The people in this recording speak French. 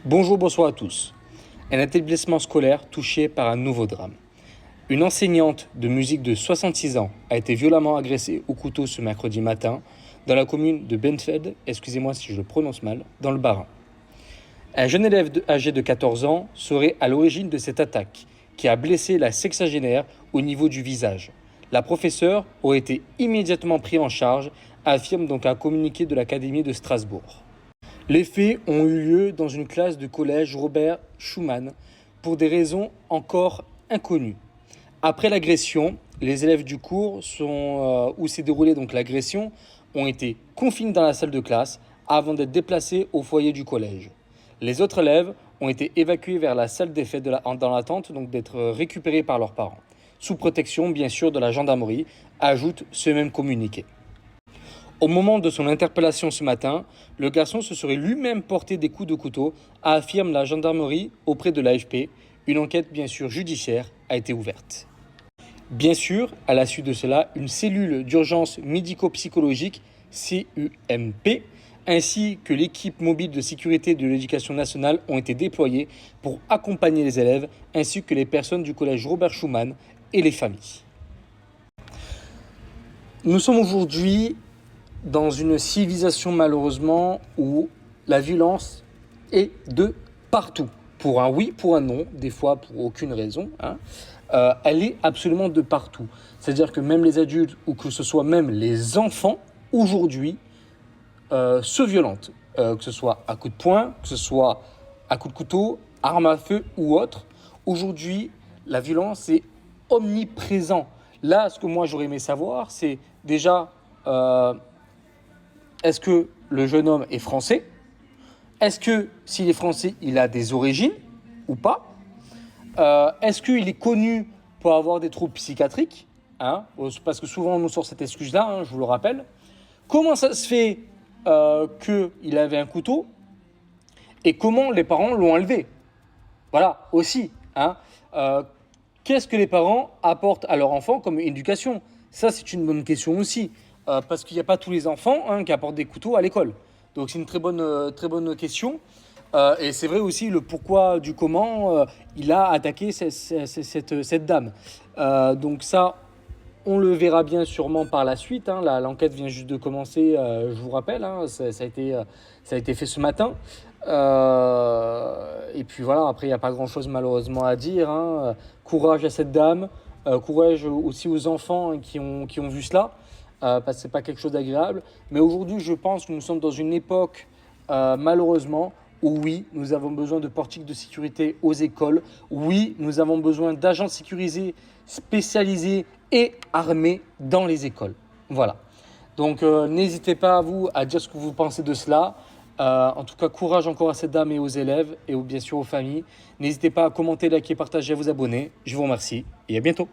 Bonjour, bonsoir à tous. Un établissement scolaire touché par un nouveau drame. Une enseignante de musique de 66 ans a été violemment agressée au couteau ce mercredi matin dans la commune de Benfeld, excusez-moi si je le prononce mal, dans le Bas-Rhin. Un jeune élève âgé de 14 ans serait à l'origine de cette attaque qui a blessé la sexagénaire au niveau du visage. La professeure aurait été immédiatement prise en charge, affirme donc un communiqué de l'Académie de Strasbourg. Les faits ont eu lieu dans une classe de collège Robert Schumann pour des raisons encore inconnues. Après l'agression, les élèves du cours où s'est déroulée donc l'agression ont été confinés dans la salle de classe avant d'être déplacés au foyer du collège. Les autres élèves ont été évacués vers la salle des fêtes dans l'attente donc d'être récupérés par leurs parents, sous protection bien sûr de la gendarmerie, ajoute ce même communiqué. Au moment de son interpellation ce matin, le garçon se serait lui-même porté des coups de couteau, affirme la gendarmerie auprès de l'AFP. Une enquête bien sûr judiciaire a été ouverte. Bien sûr, à la suite de cela, une cellule d'urgence médico-psychologique, CUMP, ainsi que l'équipe mobile de sécurité de l'éducation nationale ont été déployés pour accompagner les élèves ainsi que les personnes du collège Robert Schumann et les familles. Nous sommes aujourd'hui dans une civilisation malheureusement où la violence est de partout. Pour un oui, pour un non, des fois pour aucune raison, elle est absolument de partout. C'est-à-dire que même les adultes ou que ce soit même les enfants, aujourd'hui, se violentent. Que ce soit à coups de poing, que ce soit à coups de couteau, arme à feu ou autre. Aujourd'hui, la violence est omniprésente. Là, ce que moi j'aurais aimé savoir, c'est déjà... est-ce que le jeune homme est français? Est-ce que s'il est français, il a des origines ou pas? Est-ce qu'il est connu pour avoir des troubles psychiatriques? Parce que souvent on nous sort cette excuse-là, je vous le rappelle. Comment ça se fait qu'il avait un couteau et comment les parents l'ont enlevé? Voilà, aussi. Qu'est-ce que les parents apportent à leur enfant comme éducation? Ça, c'est une bonne question aussi. Parce qu'il n'y a pas tous les enfants qui apportent des couteaux à l'école. Donc c'est une très bonne question. Et c'est vrai aussi le pourquoi du comment il a attaqué cette dame. Donc ça, on le verra bien sûrement par la suite. L'enquête vient juste de commencer, je vous rappelle. Ça a été fait ce matin. Et puis voilà, après il n'y a pas grand-chose malheureusement à dire. Courage à cette dame. Courage aussi aux enfants qui ont vu cela. Parce que ce n'est pas quelque chose d'agréable. Mais aujourd'hui, je pense que nous sommes dans une époque, malheureusement, où oui, nous avons besoin de portiques de sécurité aux écoles. Oui, nous avons besoin d'agents sécurisés, spécialisés et armés dans les écoles. Voilà. Donc, n'hésitez pas à dire ce que vous pensez de cela. En tout cas, courage encore à cette dame et aux élèves et bien sûr aux familles. N'hésitez pas à commenter, liker, partager, à vous abonner. Je vous remercie et à bientôt.